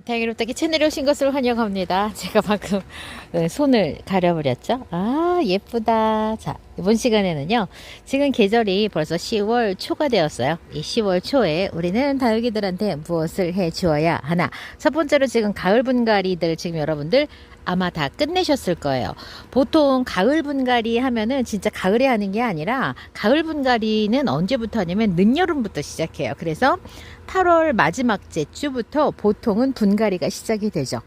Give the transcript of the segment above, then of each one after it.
다이로떡이 채널에 오신 것을 환영합니다. 제가 방금 손을 가려버렸죠? 아, 예쁘다. 자, 이번 시간에는요. 지금 계절이 벌써 10월 초가 되었어요. 이 10월 초에 우리는 다육이들한테 무엇을 해 주어야 하나? 첫 번째로 지금 가을 분갈이들 지금 여러분들 아마 다 끝내셨을 거예요. 보통 가을 분갈이 하면은 진짜 가을에 하는 게 아니라 가을 분갈이는 언제부터 하냐면 늦여름부터 시작해요. 그래서 8월 마지막 주부터 보통은 분갈이가 시작이 되죠.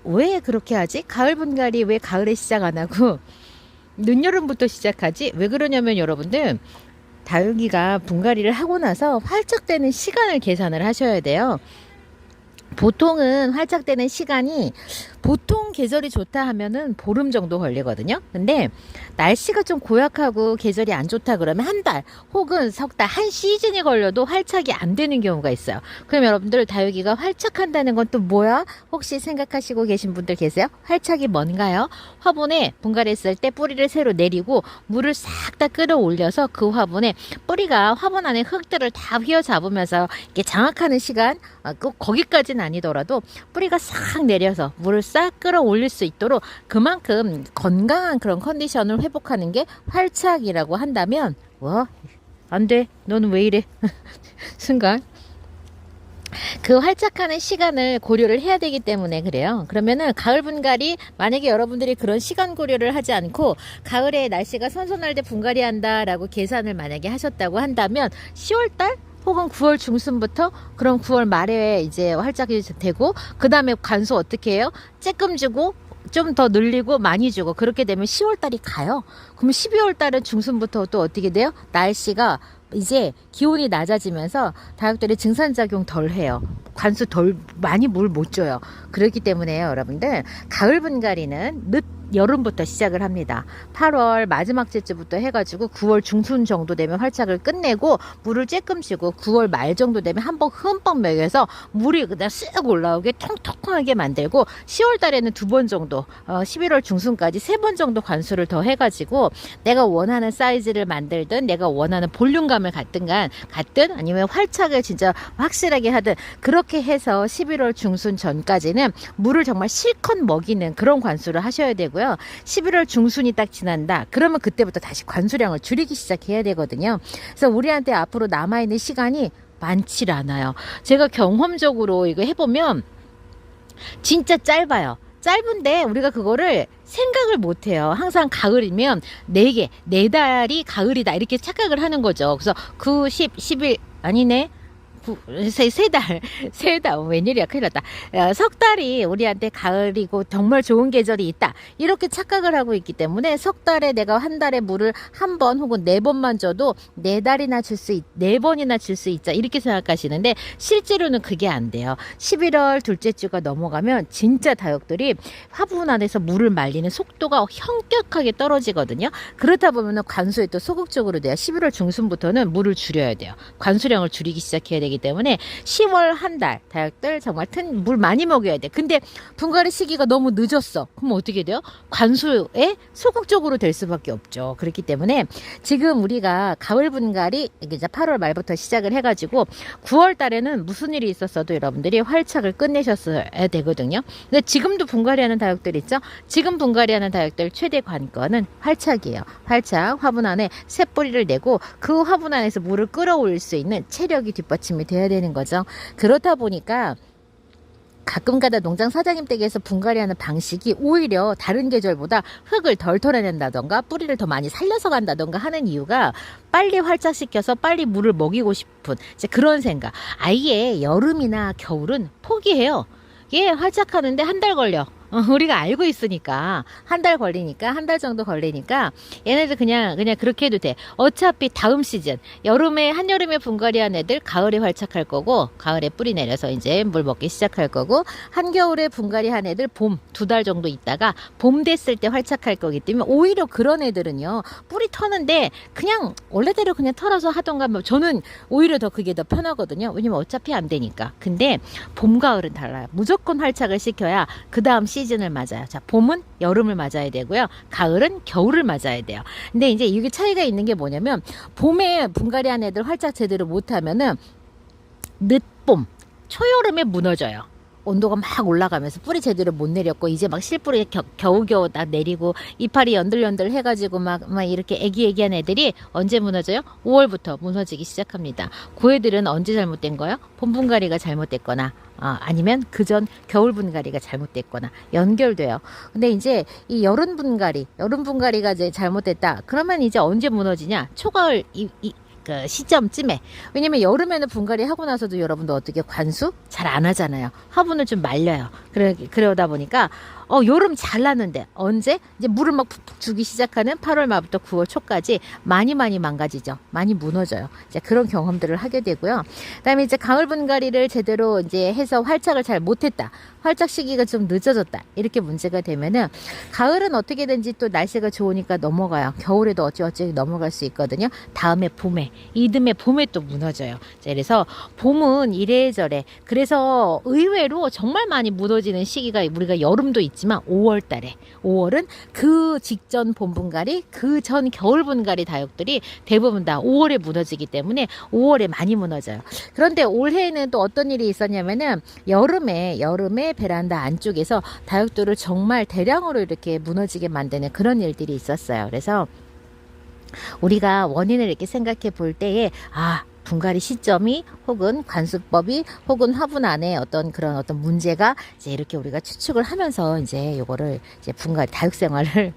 왜 그렇게 하지? 가을 분갈이 왜 가을에 시작 안 하고 늦여름부터 시작하지? 왜 그러냐면 여러분들 다육이가 분갈이를 하고 나서 활착되는 시간을 계산을 하셔야 돼요. 보통은 활착되는 시간이 보통 계절이 좋다 하면은 보름 정도 걸리거든요. 근데 날씨가 좀 고약하고 계절이 안 좋다 그러면 한 달 혹은 석 달, 한 시즌이 걸려도 활착이 안 되는 경우가 있어요. 그럼 여러분들 다육이가 활착한다는 건 또 뭐야? 혹시 생각하시고 계신 분들 계세요? 활착이 뭔가요? 화분에 분갈이했을 때 뿌리를 새로 내리고 물을 싹 다 끌어올려서 그 화분에 뿌리가 화분 안에 흙들을 다 휘어잡으면서 이렇게 장악하는 시간, 꼭 거기까지는 아니더라도 뿌리가 싹 내려서 물을 싹 끌어올릴 수 있도록 그만큼 건강한 그런 컨디션을 회복하는 게 활착이라고 한다면 안돼 너는 왜 이래 순간 그 활착하는 시간을 고려를 해야 되기 때문에 그래요. 그러면은 가을 분갈이 만약에 여러분들이 그런 시간 고려를 하지 않고 가을에 날씨가 선선할 때 분갈이 한다라고 계산을 만약에 하셨다고 한다면 10월달 혹은 9월 중순부터 그럼 9월 말에 이제 활짝이 되고 그 다음에 관수 어떻게 해요? 쬐끔 주고 좀 더 늘리고 많이 주고 그렇게 되면 10월달이 가요. 그럼 12월달은 중순부터 또 어떻게 돼요? 날씨가 이제 기온이 낮아지면서 다육들이 증산작용 덜 해요. 관수 덜 많이 물 못 줘요. 그렇기 때문에 여러분들 가을 분갈이는 여름부터 시작을 합니다. 8월 마지막 주부터 해가지고 9월 중순 정도 되면 활착을 끝내고 물을 쬐끔 주고 9월 말 정도 되면 한번 흠뻑 먹여서 물이 그냥 쓱 올라오게 통통하게 만들고 10월 달에는 2번 정도 11월 중순까지 3번 정도 관수를 더 해가지고 내가 원하는 사이즈를 만들든 내가 원하는 볼륨감을 갖든 아니면 활착을 진짜 확실하게 하든 그렇게 해서 11월 중순 전까지는 물을 정말 실컷 먹이는 그런 관수를 하셔야 되고 11월 중순이 딱 지난다. 그러면 그때부터 다시 관수량을 줄이기 시작해야 되거든요. 그래서 우리한테 앞으로 남아있는 시간이 많지 않아요. 제가 경험적으로 이거 해보면 진짜 짧아요. 짧은데 우리가 그거를 생각을 못해요. 항상 가을이면 4달이 가을이다 이렇게 착각을 하는 거죠. 그래서 9, 10, 11 아니네. 세 달, 웬일이야, 큰일 났다. 석 달이 우리한테 가을이고 정말 좋은 계절이 있다. 이렇게 착각을 하고 있기 때문에 석 달에 내가 한 달에 물을 한 번 혹은 4번만 줘도 4달이나 줄 수 4번이나 줄 수 있자. 이렇게 생각하시는데 실제로는 그게 안 돼요. 11월 둘째 주가 넘어가면 진짜 다육들이 화분 안에서 물을 말리는 속도가 현격하게 떨어지거든요. 그렇다 보면 관수에 또 소극적으로 돼요. 11월 중순부터는 물을 줄여야 돼요. 관수량을 줄이기 시작해야 되기 때문에 10월 한 달 다육들 정말 물 많이 먹여야 돼. 근데 분갈이 시기가 너무 늦었어. 그럼 어떻게 돼요? 관수에 소극적으로 될 수밖에 없죠. 그렇기 때문에 지금 우리가 가을 분갈이 이제 8월 말부터 시작을 해가지고 9월 달에는 무슨 일이 있었어도 여러분들이 활착을 끝내셨어야 되거든요. 근데 지금도 분갈이 하는 다육들 있죠? 지금 분갈이 하는 다육들 최대 관건은 활착이에요. 활착 화분 안에 새 뿌리를 내고 그 화분 안에서 물을 끌어올릴 수 있는 체력이 뒷받침이 돼야 되는 거죠. 그렇다 보니까 가끔가다 농장 사장님 댁에서 분갈이하는 방식이 오히려 다른 계절보다 흙을 덜 털어낸다던가 뿌리를 더 많이 살려서 간다던가 하는 이유가 빨리 활착시켜서 빨리 물을 먹이고 싶은 이제 그런 생각. 아예 여름이나 겨울은 포기해요. 얘 활착하는데 한 달 걸려. 우리가 알고 있으니까 한 달 걸리니까 한 달 정도 걸리니까 얘네들 그냥 그렇게 해도 돼. 어차피 다음 시즌 한여름에 분갈이한 애들 가을에 활착할 거고 가을에 뿌리 내려서 이제 물 먹기 시작할 거고 한겨울에 분갈이한 애들 봄 2달 정도 있다가 봄 됐을 때 활착할 거기 때문에 오히려 그런 애들은요 뿌리 터는데 그냥 원래대로 그냥 털어서 하던가 저는 오히려 더 그게 더 편하거든요. 왜냐면 어차피 안 되니까. 근데 봄 가을은 달라요. 무조건 활착을 시켜야 그 다음 시즌을 맞아요. 자, 봄은 여름을 맞아야 되고요. 가을은 겨울을 맞아야 돼요. 근데 이제 이게 차이가 있는 게 뭐냐면 봄에 분갈이한 애들 활짝 제대로 못하면은 늦봄, 초여름에 무너져요. 온도가 막 올라가면서 뿌리 제대로 못 내렸고 이제 막 실뿌리 겨우겨우 딱 내리고 이파리 연들연들 해가지고 막 이렇게 애기애기한 애들이 언제 무너져요? 5월부터 무너지기 시작합니다. 그 애들은 언제 잘못된 거예요? 봄 분갈이가 잘못됐거나 아니면 그전 겨울 분갈이가 잘못됐거나 연결돼요. 근데 이제 이 여름 분갈이가 이제 잘못됐다. 그러면 이제 언제 무너지냐? 초가을 그 시점쯤에. 왜냐면 여름에는 분갈이 하고 나서도 여러분도 어떻게 관수 잘 안 하잖아요. 화분을 좀 말려요. 그러다 보니까 여름 잘 나는데 언제 이제 물을 막 푹푹 주기 시작하는 8월 말부터 9월 초까지 많이 망가지죠. 많이 무너져요. 이제 그런 경험들을 하게 되고요. 그다음에 이제 가을 분갈이를 제대로 이제 해서 활착을 잘 못했다. 활착 시기가 좀 늦어졌다. 이렇게 문제가 되면은 가을은 어떻게든지 또 날씨가 좋으니까 넘어가요. 겨울에도 어찌어찌 넘어갈 수 있거든요. 다음에 봄에 이듬해 봄에 또 무너져요. 자, 그래서 봄은 이래저래. 그래서 의외로 정말 많이 무너지는 시기가 우리가 여름도 있지만 5월 달에 5월은 그 직전 봄 분갈이 그 전 겨울 분갈이 다육들이 대부분 다 5월에 무너지기 때문에 5월에 많이 무너져요. 그런데 올해는 또 어떤 일이 있었냐면은 여름에 베란다 안쪽에서 다육들을 정말 대량으로 이렇게 무너지게 만드는 그런 일들이 있었어요. 그래서 우리가 원인을 이렇게 생각해 볼 때에 분갈이 시점이 혹은 관수법이 혹은 화분 안에 어떤 문제가 이제 이렇게 우리가 추측을 하면서 이제 요거를 이제 분갈이 다육 생활을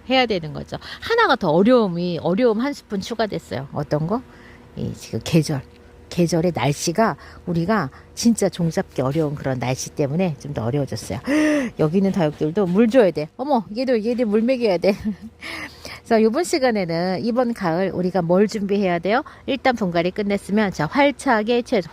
해야 되는 거죠. 하나가 더 어려움 한 스푼 추가됐어요. 어떤 거? 지금 계절의 날씨가 우리가 진짜 종잡기 어려운 그런 날씨 때문에 좀 더 어려워졌어요. 여기 있는 다육들도 물 줘야 돼. 어머, 얘들 물 먹여야 돼. 그래서 이번 시간에는 이번 가을 우리가 뭘 준비해야 돼요? 일단 분갈이 끝냈으면 자 활착에 최소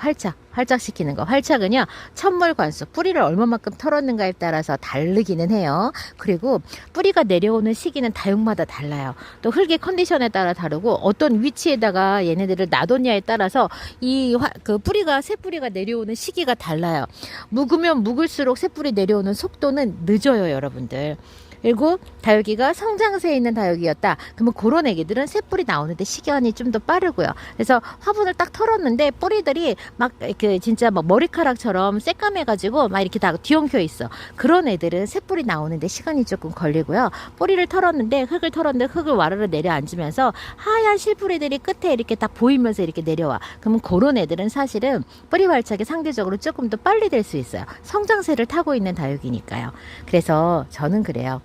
활착시키는 거. 활착은요 천물 관수 뿌리를 얼마만큼 털었는가에 따라서 다르기는 해요. 그리고 뿌리가 내려오는 시기는 다육마다 달라요. 또 흙의 컨디션에 따라 다르고 어떤 위치에다가 얘네들을 놔뒀냐에 따라서 새 뿌리가 내려오는 시기가 달라요. 묵으면 묵을수록 새 뿌리 내려오는 속도는 늦어요, 여러분들. 그리고 다육이가 성장세에 있는 다육이었다. 그러면 그런 애기들은 새뿌리 나오는데 시간이 좀 더 빠르고요. 그래서 화분을 딱 털었는데 뿌리들이 막 진짜 막 머리카락처럼 새까매가지고 막 이렇게 다 뒤엉켜 있어. 그런 애들은 새뿌리 나오는데 시간이 조금 걸리고요. 뿌리를 털었는데 흙을 와르르 내려앉으면서 하얀 실뿌리들이 끝에 이렇게 딱 보이면서 이렇게 내려와. 그러면 그런 애들은 사실은 뿌리 활착이 상대적으로 조금 더 빨리 될 수 있어요. 성장세를 타고 있는 다육이니까요. 그래서 저는 그래요.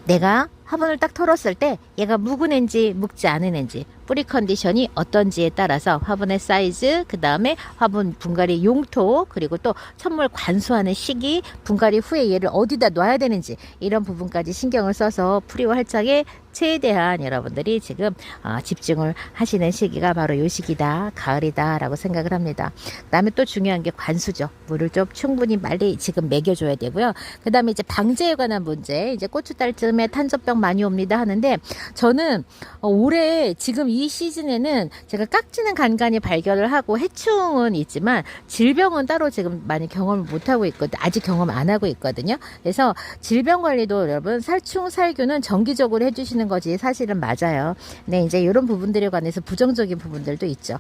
내가 화분을 딱 털었을 때 얘가 묵은 앤지 묵지 않은 앤지 뿌리 컨디션이 어떤지에 따라서 화분의 사이즈, 그 다음에 화분 분갈이 용토, 그리고 또 천물 관수하는 시기, 분갈이 후에 얘를 어디다 놔야 되는지 이런 부분까지 신경을 써서 뿌리와 활착에 최대한 여러분들이 지금 집중을 하시는 시기가 바로 요 시기다, 가을이다 라고 생각을 합니다. 그 다음에 또 중요한 게 관수죠. 물을 좀 충분히 빨리 지금 먹여줘야 되고요. 그 다음에 이제 방제에 관한 문제, 이제 고추달쯤에 탄저병 많이 옵니다 하는데 저는 올해 지금 이 시즌에는 제가 깍지는 간간히 발견을 하고 해충은 있지만 질병은 따로 지금 많이 경험을 못하고 있거든요. 아직 경험 안 하고 있거든요. 그래서 질병 관리도 여러분 살충 살균은 정기적으로 해주시는 거지 사실은 맞아요. 네, 이제 이런 부분들에 관해서 부정적인 부분들도 있죠.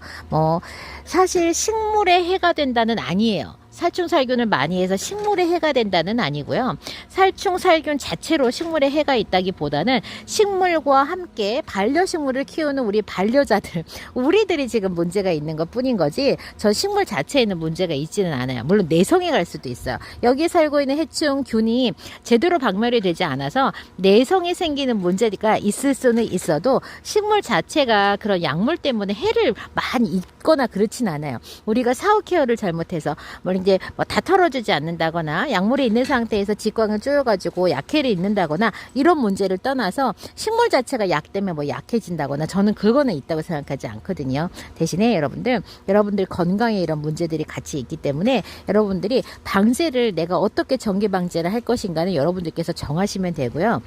사실 식물에 해가 된다는 아니에요. 살충살균을 많이 해서 식물에 해가 된다는 아니고요. 살충살균 자체로 식물에 해가 있다기보다는 식물과 함께 반려식물을 키우는 우리 반려자들, 우리들이 지금 문제가 있는 것 뿐인 거지 저 식물 자체에는 문제가 있지는 않아요. 물론 내성에 갈 수도 있어요. 여기 살고 있는 해충, 균이 제대로 박멸이 되지 않아서 내성에 생기는 문제가 있을 수는 있어도 식물 자체가 그런 약물 때문에 해를 많이 입거나 그렇진 않아요. 우리가 사후 케어를 잘못해서 이제 다 털어주지 않는다거나 약물이 있는 상태에서 직광을 쪼여가지고 약해를 입는다거나 이런 문제를 떠나서 식물 자체가 약 때문에 약해진다거나 저는 그거는 있다고 생각하지 않거든요. 대신에 여러분들 건강에 이런 문제들이 같이 있기 때문에 여러분들이 방제를 내가 어떻게 전기 방제를 할 것인가는 여러분들께서 정하시면 되고요.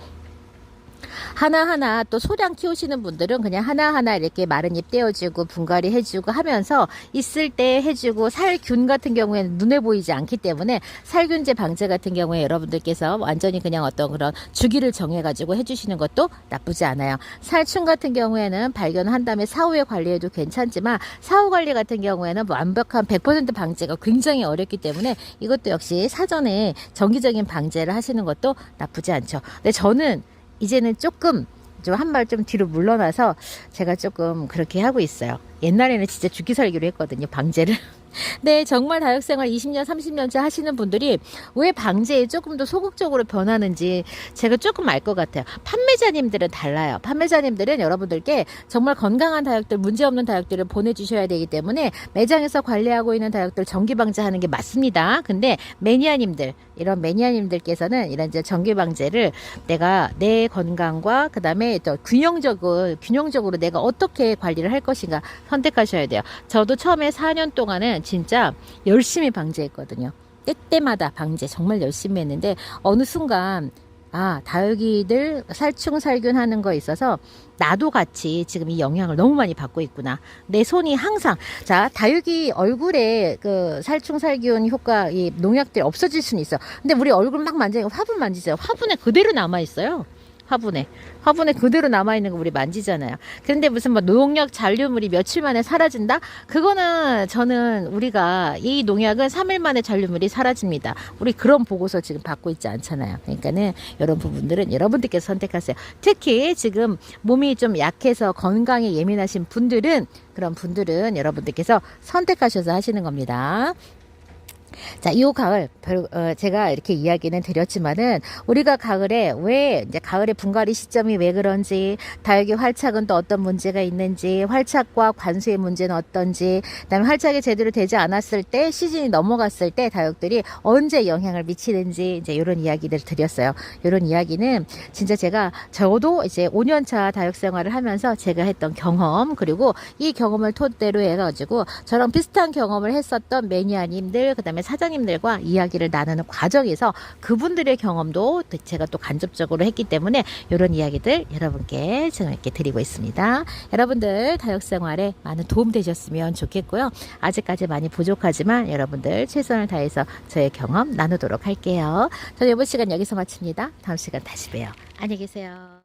하나하나 또 소량 키우시는 분들은 그냥 하나하나 이렇게 마른 잎 떼어주고 분갈이 해주고 하면서 있을 때 해주고 살균 같은 경우에는 눈에 보이지 않기 때문에 살균제 방제 같은 경우에 여러분들께서 완전히 그냥 어떤 그런 주기를 정해가지고 해주시는 것도 나쁘지 않아요. 살충 같은 경우에는 발견한 다음에 사후에 관리해도 괜찮지만 사후 관리 같은 경우에는 완벽한 100% 방제가 굉장히 어렵기 때문에 이것도 역시 사전에 정기적인 방제를 하시는 것도 나쁘지 않죠. 근데 저는 이제는 조금 좀 한 발 좀 뒤로 물러나서 제가 조금 그렇게 하고 있어요. 옛날에는 진짜 죽기 살기로 했거든요, 방제를. 네, 정말 다육생활 20년, 30년째 하시는 분들이 왜 방제에 조금 더 소극적으로 변하는지 제가 조금 알 것 같아요. 판매자님들은 달라요. 판매자님들은 여러분들께 정말 건강한 다육들, 문제없는 다육들을 보내주셔야 되기 때문에 매장에서 관리하고 있는 다육들 정기 방제하는 게 맞습니다. 근데 매니아님들, 이런 매니아님들께서는 이런 이제 정기 방제를 내가 내 건강과 그 다음에 또 균형적으로 내가 어떻게 관리를 할 것인가 선택하셔야 돼요. 저도 처음에 4년 동안은 진짜 열심히 방제했거든요. 때때마다 방제 정말 열심히 했는데 어느 순간 다육이들 살충 살균 하는 거 있어서 나도 같이 지금 이 영향을 너무 많이 받고 있구나. 내 손이 항상 다육이 얼굴에 그 살충 살균 효과 이 농약들이 없어질 수는 있어. 근데 우리 얼굴 막 만지니까 화분 만지죠. 화분에 그대로 남아 있어요. 화분에 그대로 남아있는 거 우리 만지잖아요. 그런데 무슨 뭐 농약 잔류물이 며칠 만에 사라진다? 그거는 저는 우리가 이 농약은 3일 만에 잔류물이 사라집니다. 우리 그런 보고서 지금 받고 있지 않잖아요. 그러니까는 이런 부분들은 여러분들께서 선택하세요. 특히 지금 몸이 좀 약해서 건강에 예민하신 분들은 그런 분들은 여러분들께서 선택하셔서 하시는 겁니다. 자, 이 가을 제가 이렇게 이야기는 드렸지만은 우리가 가을에 왜 이제 가을에 분갈이 시점이 왜 그런지 다육이 활착은 또 어떤 문제가 있는지 활착과 관수의 문제는 어떤지 그다음에 활착이 제대로 되지 않았을 때 시즌이 넘어갔을 때 다육들이 언제 영향을 미치는지 이제 이런 이야기들을 드렸어요. 이런 이야기는 진짜 저도 이제 5년차 다육 생활을 하면서 제가 했던 경험 그리고 이 경험을 토대로 해가지고 저랑 비슷한 경험을 했었던 매니아님들 그다음에 사장님들과 이야기를 나누는 과정에서 그분들의 경험도 제가 또 간접적으로 했기 때문에 이런 이야기들 여러분께 지금 이렇게 드리고 있습니다. 여러분들 다육생활에 많은 도움 되셨으면 좋겠고요. 아직까지 많이 부족하지만 여러분들 최선을 다해서 저의 경험 나누도록 할게요. 저는 이번 시간 여기서 마칩니다. 다음 시간 다시 봬요. 안녕히 계세요.